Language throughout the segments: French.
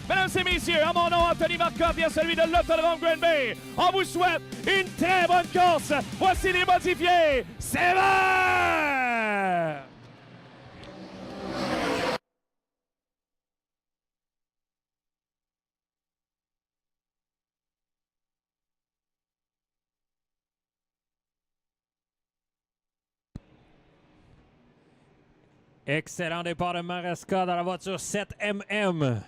Mesdames et messieurs, à mon nom, Anthony Marcotte et à celui de l'Autodrome Green Bay, on vous souhaite une très bonne course. Voici les modifiés. C'est vert! Excellent départ de Maresca dans la voiture 7MM.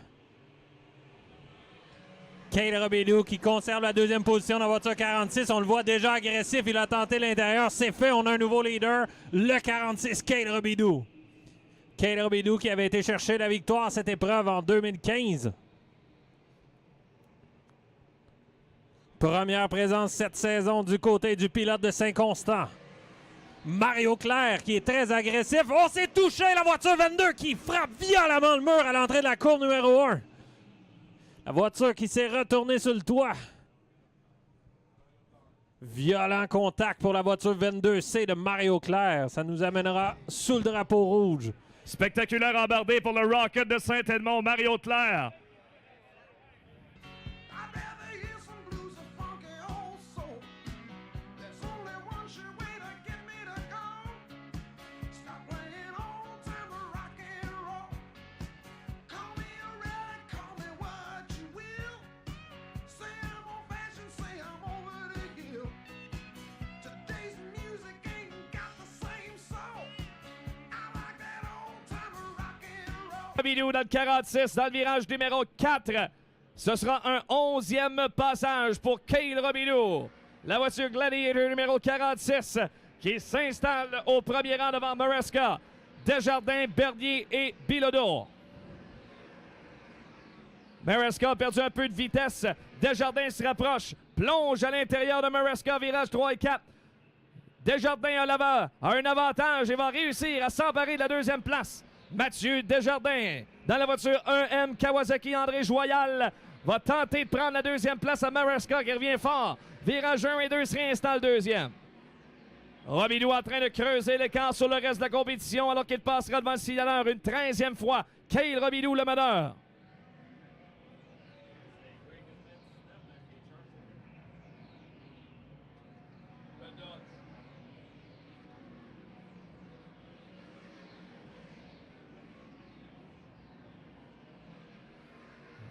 Cale Robidou qui conserve la deuxième position dans la voiture 46. On le voit déjà agressif. Il a tenté l'intérieur. C'est fait. On a un nouveau leader. Le 46, Cale Robidou. Cale Robidou qui avait été chercher la victoire à cette épreuve en 2015. Première présence cette saison du côté du pilote de Saint-Constant. Mario Claire qui est très agressif. Oh, c'est touché la voiture 22 qui frappe violemment le mur à l'entrée de la courbe numéro 1. La voiture qui s'est retournée sur le toit. Violent contact pour la voiture 22C de Mario Claire. Ça nous amènera sous le drapeau rouge. Spectaculaire embardé pour le Rocket de Saint-Edmond, Mario Claire. Robidou dans le 46, dans le virage numéro 4. Ce sera un 11e passage pour Cale Robidou. La voiture Gladiator numéro 46 qui s'installe au premier rang devant Maresca, Desjardins, Bernier et Bilodeau. Maresca a perdu un peu de vitesse. Desjardins se rapproche, plonge à l'intérieur de Maresca, virage 3 et 4. Desjardins a un avantage et va réussir à s'emparer de la deuxième place. Mathieu Desjardins, dans la voiture 1M Kawasaki André Joyal, va tenter de prendre la deuxième place à Maresca qui revient fort. Virage 1 et 2 se réinstalle deuxième. Robidou en train de creuser l'écart sur le reste de la compétition alors qu'il passera devant le signaleur une 13e fois. Cale Robidou le meneur.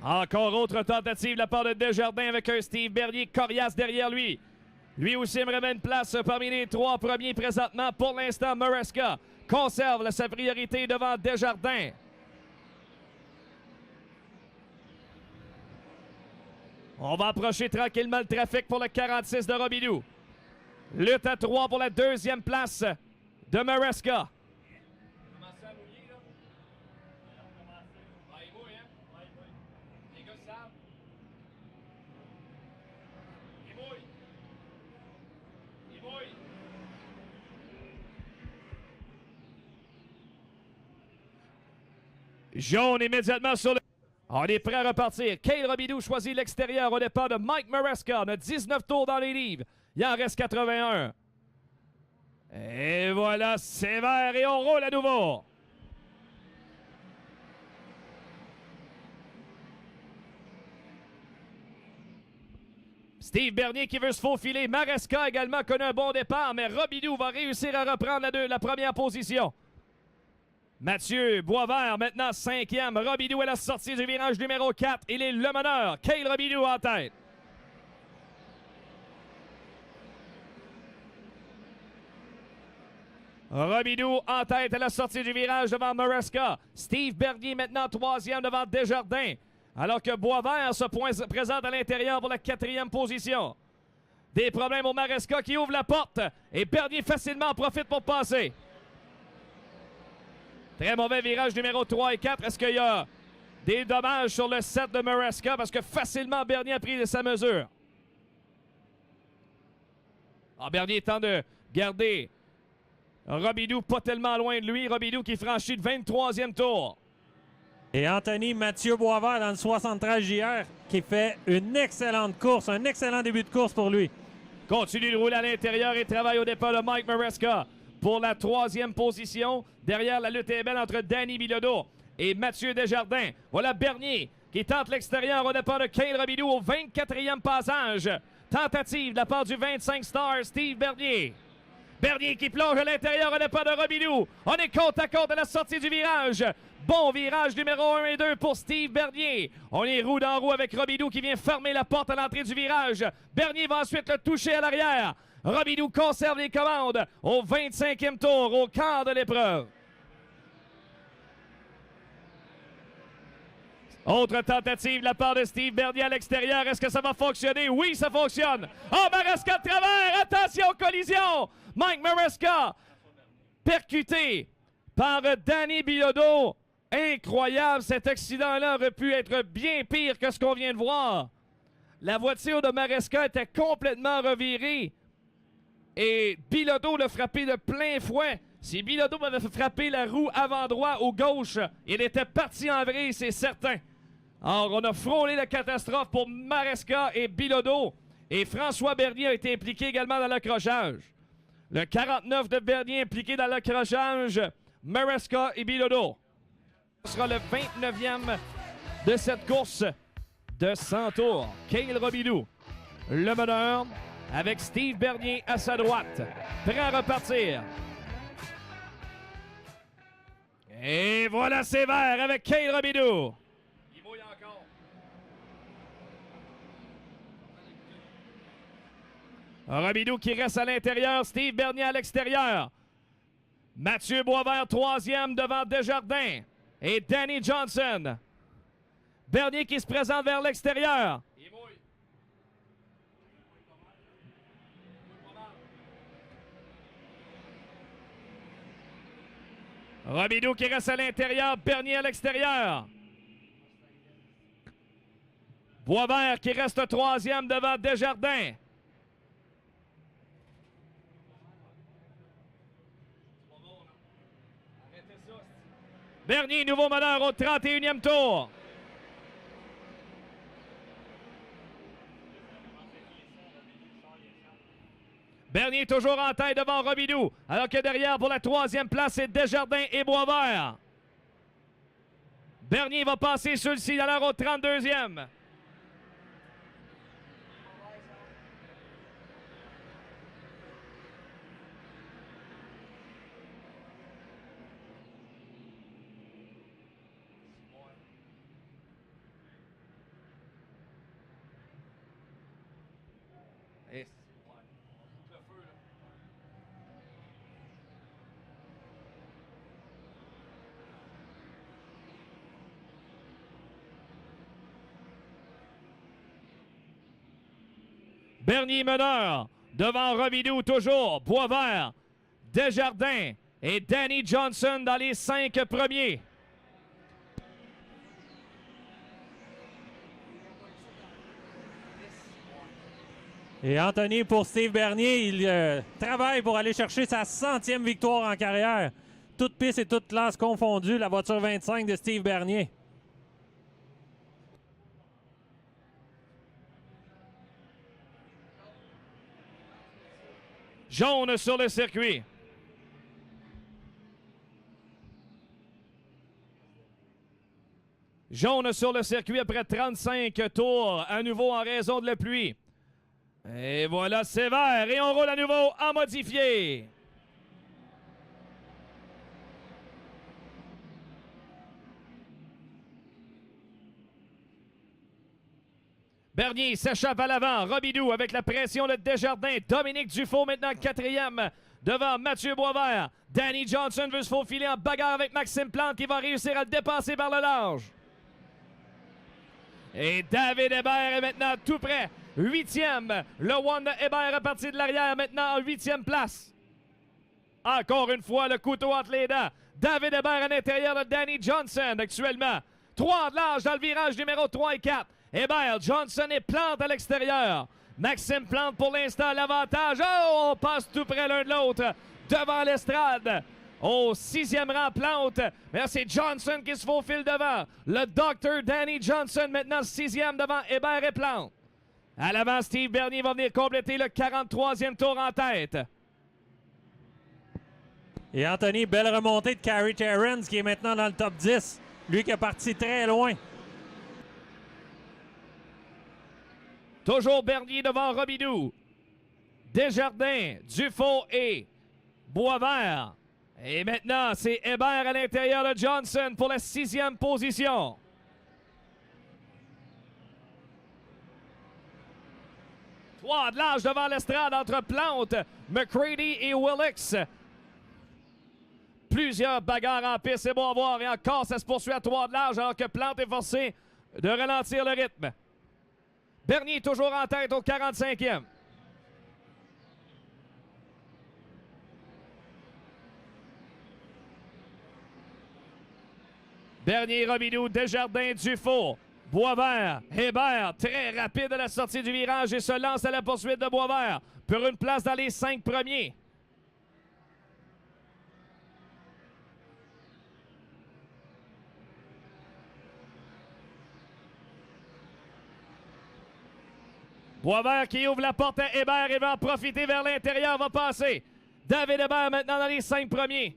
Encore autre tentative de la part de Desjardins avec un Steve Bernier coriace derrière lui. Lui aussi aimerait une place parmi les trois premiers présentement. Pour l'instant, Maresca conserve sa priorité devant Desjardins. On va approcher tranquillement le trafic pour le 46 de Robidou. Lutte à 3 pour la deuxième place de Maresca. Jaune immédiatement sur le... On est prêt à repartir. Cale Robidou choisit l'extérieur au départ de Mike Maresca. On a 19 tours dans les livres. Il en reste 81. Et voilà, c'est vert et on roule à nouveau. Steve Bernier qui veut se faufiler. Maresca également connaît un bon départ, mais Robidou va réussir à reprendre la première position. Mathieu Boisvert, maintenant 5e. Robidou à la sortie du virage numéro 4. Il est le meneur. Cale Robidou en tête. Robidou en tête à la sortie du virage devant Maresca. Steve Bernier maintenant 3e devant Desjardins. Alors que Boisvert se présente à l'intérieur pour la 4e position. Des problèmes au Maresca qui ouvre la porte. Et Bernier facilement en profite pour passer. Très mauvais virage numéro 3 et 4. Est-ce qu'il y a des dommages sur le 7 de Maresca? Parce que facilement Bernier a pris sa mesure. Bernier tente de garder Robidou pas tellement loin de lui. Robidou qui franchit le 23e tour. Et Anthony Mathieu Boisvert dans le 73 JR qui fait une excellente course, un excellent début de course pour lui. Continue de rouler à l'intérieur et travaille au départ de Mike Maresca pour la 3e position. Derrière, la lutte est belle entre Danny Bilodeau et Mathieu Desjardins. Voilà Bernier qui tente l'extérieur au départ de Cale Robidoux au 24e passage. Tentative de la part du 25 star Steve Bernier. Bernier qui plonge à l'intérieur au départ de Robidoux. On est côte à côte à la sortie du virage. Bon virage numéro 1 et 2 pour Steve Bernier. On est roue dans roue avec Robidoux qui vient fermer la porte à l'entrée du virage. Bernier va ensuite le toucher à l'arrière. Robidoux conserve les commandes au 25e tour, au quart de l'épreuve. Autre tentative de la part de Steve Bernier à l'extérieur. Est-ce que ça va fonctionner? Oui, ça fonctionne. Oh, Maresca de travers. Attention, collision. Mike Maresca, percuté par Danny Bilodeau. Incroyable, cet accident-là aurait pu être bien pire que ce qu'on vient de voir. La voiture de Maresca était complètement revirée. Et Bilodeau l'a frappé de plein fouet. Si Bilodeau m'avait frappé la roue avant droit ou gauche, il était parti en vrille, c'est certain. Alors, on a frôlé la catastrophe pour Maresca et Bilodeau. Et François Bernier a été impliqué également dans l'accrochage. Le 49 de Bernier impliqué dans l'accrochage, Maresca et Bilodeau. Ce sera le 29e de cette course de 100 tours. Cale Robidoux, le meneur, avec Steve Bernier à sa droite. Prêt à repartir. Et voilà Sévère avec Cale Robidoux. Il mouille encore. Robidoux qui reste à l'intérieur, Steve Bernier à l'extérieur. Mathieu Boisvert, 3e devant Desjardins. Et Danny Johnson. Bernier qui se présente vers l'extérieur. Il mouille. Robidoux qui reste à l'intérieur, Bernier à l'extérieur. Boisvert qui reste 3e devant Desjardins. Bernier, nouveau meneur au 31e tour. Bernier toujours en tête devant Robidoux, alors que derrière pour la 3e place, c'est Desjardins et Boisvert. Bernier va passer sur le signaleur au 32e. Bernier meneur, devant Robidoux toujours, Boisvert, Desjardins et Danny Johnson dans les 5 premiers. Et Anthony, pour Steve Bernier, il travaille pour aller chercher sa 100e victoire en carrière. Toutes pistes et toutes classes confondues, la voiture 25 de Steve Bernier. Jaune sur le circuit. Jaune sur le circuit après 35 tours, à nouveau en raison de la pluie. Et voilà Sévère, et on roule à nouveau en modifié. Bernier s'échappe à l'avant. Robidoux avec la pression de Desjardins. Dominique Dufault maintenant 4e devant Mathieu Boisvert. Danny Johnson veut se faufiler en bagarre avec Maxime Plante qui va réussir à le dépasser par le large. Et David Hébert est maintenant tout près. 8e. Le one de Hébert à partir de l'arrière maintenant en 8e place. Encore une fois le couteau entre les dents. David Hébert à l'intérieur de Danny Johnson actuellement. 3 de large dans le virage numéro 3 et 4. Hébert, Johnson et Plante à l'extérieur. Maxime Plante pour l'instant l'avantage. Oh, on passe tout près l'un de l'autre devant l'estrade. Au 6e rang, Plante. Mais c'est Johnson qui se faufile devant. Le Dr. Danny Johnson maintenant 6e devant Hébert et Plante. À l'avant, Steve Bernier va venir compléter le 43e tour en tête. Et Anthony, belle remontée de Carey Terrence qui est maintenant dans le top 10. Lui qui est parti très loin. Toujours Bernier devant Robidoux. Desjardins, Dufault et Boisvert. Et maintenant, c'est Hébert à l'intérieur de Johnson pour la 6e position. Trois de l'âge devant l'estrade entre Plante, McCready et Willix. Plusieurs bagarres en piste, c'est bon à voir. Et encore, ça se poursuit à 3 de l'âge alors que Plante est forcé de ralentir le rythme. Bernier toujours en tête au 45e. Bernier, Robidoux, Desjardins, Dufault, Boisvert, Hébert, très rapide à la sortie du virage et se lance à la poursuite de Boisvert pour une place dans les 5 premiers. Boisvert qui ouvre la porte à Hébert et va en profiter vers l'intérieur, va passer. David Hébert maintenant dans les 5 premiers.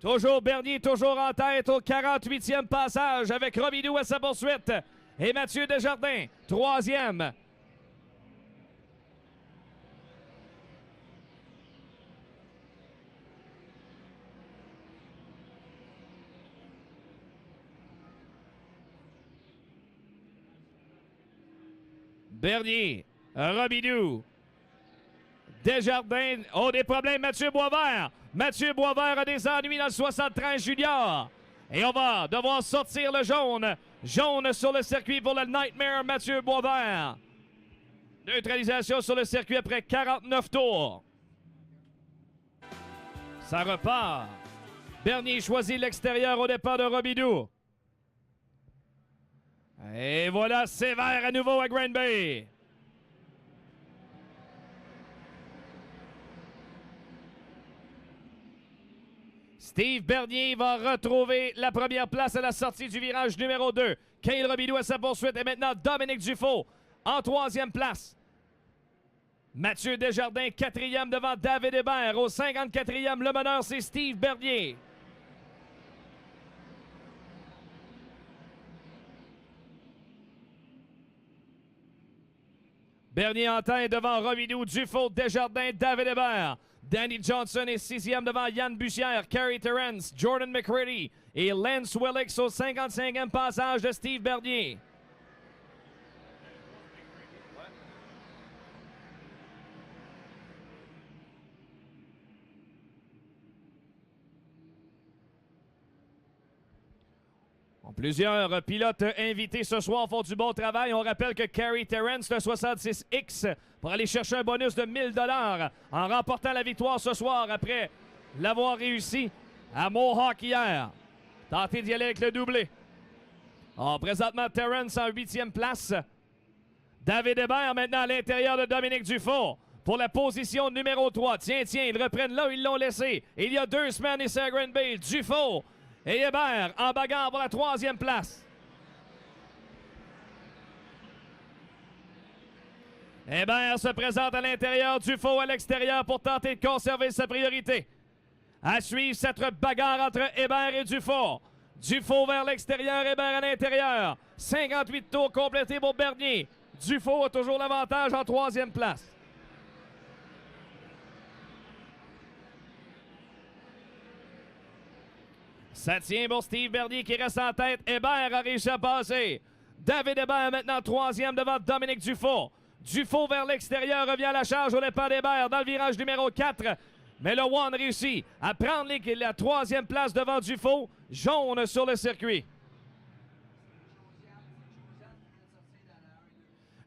Toujours Bernier, toujours en tête au 48e passage avec Robidoux à sa poursuite. Et Mathieu Desjardins, 3e. Bernier, Robidoux, Desjardins, oh des problèmes, Mathieu Boisvert. Mathieu Boisvert a des ennuis dans le 73 junior. Et on va devoir sortir le jaune. Jaune sur le circuit pour le Nightmare Mathieu Boisvert. Neutralisation sur le circuit après 49 tours. Ça repart. Bernier choisit l'extérieur au départ de Robidoux. Et voilà, sévère à nouveau à Grand Bay. Steve Bernier va retrouver la première place à la sortie du virage numéro 2. Cale Robidoux à sa poursuite et maintenant Dominique Dufault en 3e place. Mathieu Desjardins, 4e devant David Hébert. Au 54e, le meneur, c'est Steve Bernier. Bernier en tête devant Robidoux, Dufault, Desjardins, David Hébert. Danny Johnson est 6e devant Yann Bussière, Kerry Terrence, Jordan McCready et Lance Willix au 55e passage de Steve Bernier. Plusieurs pilotes invités ce soir font du bon travail. On rappelle que Kerry Terrence, le 66X, pour aller chercher un bonus de 1000 $ en remportant la victoire ce soir après l'avoir réussi à Mohawk hier. Tenter d'y aller avec le doublé. Alors, présentement, Terrence en 8e place. David Hébert maintenant à l'intérieur de Dominique Dufault pour la position numéro 3. Tiens, ils reprennent là où ils l'ont laissé. Il y a 2 semaines, ici à Grand Bay. Dufault et Hébert en bagarre pour la 3e place. Hébert se présente à l'intérieur, Dufault à l'extérieur pour tenter de conserver sa priorité. À suivre cette bagarre entre Hébert et Dufault. Dufault vers l'extérieur, Hébert à l'intérieur. 58 tours complétés pour Bernier. Dufault a toujours l'avantage en 3e place. Ça tient pour Steve Bernier qui reste en tête. Hébert a réussi à passer. David Hébert maintenant 3e devant Dominique Dufault. Dufault vers l'extérieur revient à la charge au départ d'Hébert dans le virage numéro 4. Mais le One réussit à prendre la 3e place devant Dufault. Jaune sur le circuit.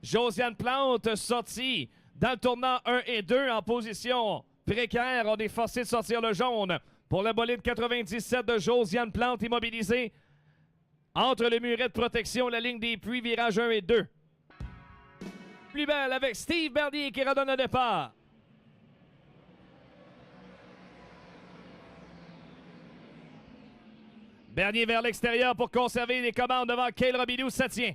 Josiane Plante sortie dans le tournant 1 et 2 en position précaire. On est forcé de sortir le jaune. Pour le bolide 97 de Josiane Plante immobilisée entre le muret de protection, la ligne des puits, virage 1 et 2. Plus belle avec Steve Bernier qui redonne le départ. Bernier vers l'extérieur pour conserver les commandes devant Cale Robidoux, ça tient.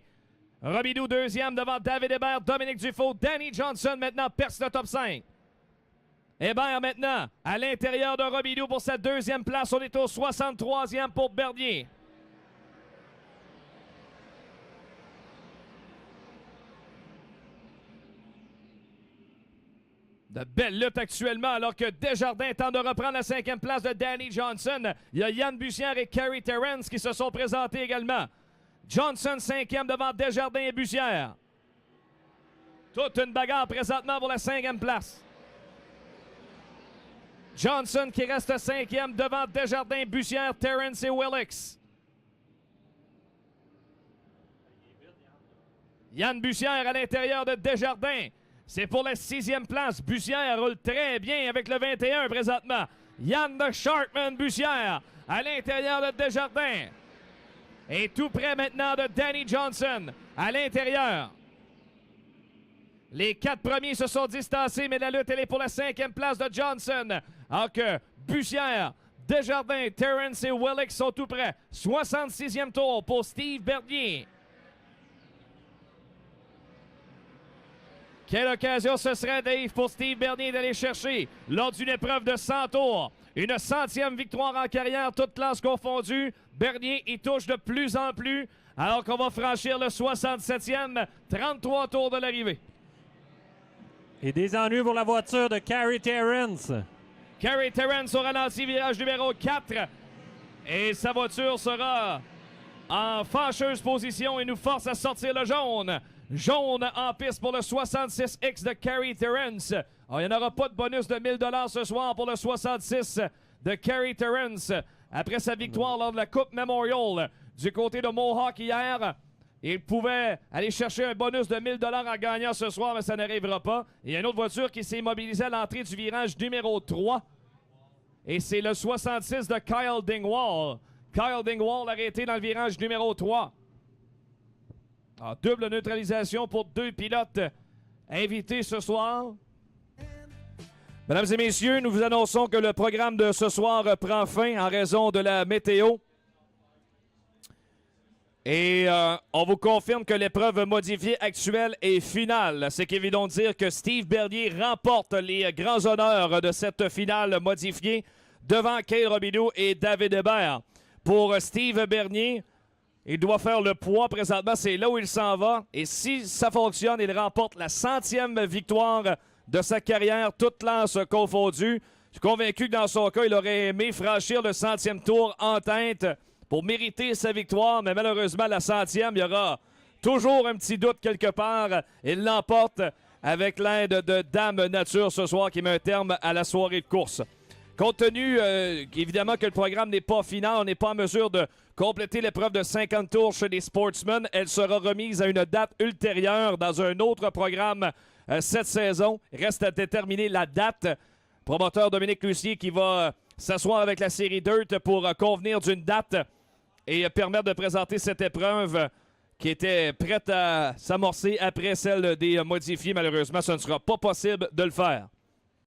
Robidoux deuxième devant David Hébert, Dominique Dufault, Danny Johnson maintenant perce le top 5. Hébert maintenant à l'intérieur de Robidoux pour sa deuxième place. On est au 63e pour Bernier. De belles luttes actuellement alors que Desjardins tente de reprendre la 5e place de Danny Johnson. Il y a Yann Bussière et Carey Terrence qui se sont présentés également. Johnson 5e devant Desjardins et Bussière. Toute une bagarre présentement pour la 5e place. Johnson qui reste 5e devant Desjardins, Bussière, Terrence et Willix. Yann Bussière à l'intérieur de Desjardins. C'est pour la 6e place. Bussière roule très bien avec le 21 présentement. Yann de Sharkman Bussière à l'intérieur de Desjardins. Et tout près maintenant de Danny Johnson à l'intérieur. Les 4 premiers se sont distancés, mais la lutte elle est pour la 5e place de Johnson. Alors que Bussière, Desjardins, Terrence et Willix sont tout près. 66e tour pour Steve Bernier. Quelle occasion ce serait, Dave, pour Steve Bernier d'aller chercher, lors d'une épreuve de 100 tours, une 100e victoire en carrière, toute classe confondue. Bernier y touche de plus en plus, alors qu'on va franchir le 67e, 33 tours de l'arrivée. Et des ennuis pour la voiture de Carey Terrence. Carey Terrence au ralenti, virage numéro 4. Et sa voiture sera en fâcheuse position et nous force à sortir le jaune. Jaune en piste pour le 66X de Carey Terrence. Alors, il n'y en aura pas de bonus de 1000 $ ce soir pour le 66 de Carey Terrence. Après sa victoire lors de la Coupe Memorial du côté de Mohawk hier, il pouvait aller chercher un bonus de 1000 $ en gagnant ce soir, mais ça n'arrivera pas. Il y a une autre voiture qui s'est immobilisée à l'entrée du virage numéro 3. Et c'est le 66 de Kyle Dingwall. Kyle Dingwall arrêté dans le virage numéro 3. En double neutralisation pour 2 pilotes invités ce soir. Mesdames et messieurs, nous vous annonçons que le programme de ce soir prend fin en raison de la météo. Et on vous confirme que l'épreuve modifiée actuelle est finale. Ce qui veut donc dire que Steve Bernier remporte les grands honneurs de cette finale modifiée devant Cale Robidoux et David Hébert. Pour Steve Bernier, il doit faire le poids présentement, c'est là où il s'en va. Et si ça fonctionne, il remporte la 100e victoire de sa carrière, toute lance confondue. Je suis convaincu que dans son cas, il aurait aimé franchir le 100e tour en tête pour mériter sa victoire. Mais malheureusement, la 100e, il y aura toujours un petit doute quelque part. Il l'emporte avec l'aide de Dame Nature ce soir qui met un terme à la soirée de course. Compte tenu, évidemment, que le programme n'est pas final, on n'est pas en mesure de compléter l'épreuve de 50 tours chez les Sportsmen. Elle sera remise à une date ultérieure dans un autre programme cette saison. Reste à déterminer la date. Promoteur Dominique Lucier qui va s'asseoir avec la série Dirt pour convenir d'une date et permettre de présenter cette épreuve qui était prête à s'amorcer après celle des modifiés. Malheureusement, ce ne sera pas possible de le faire.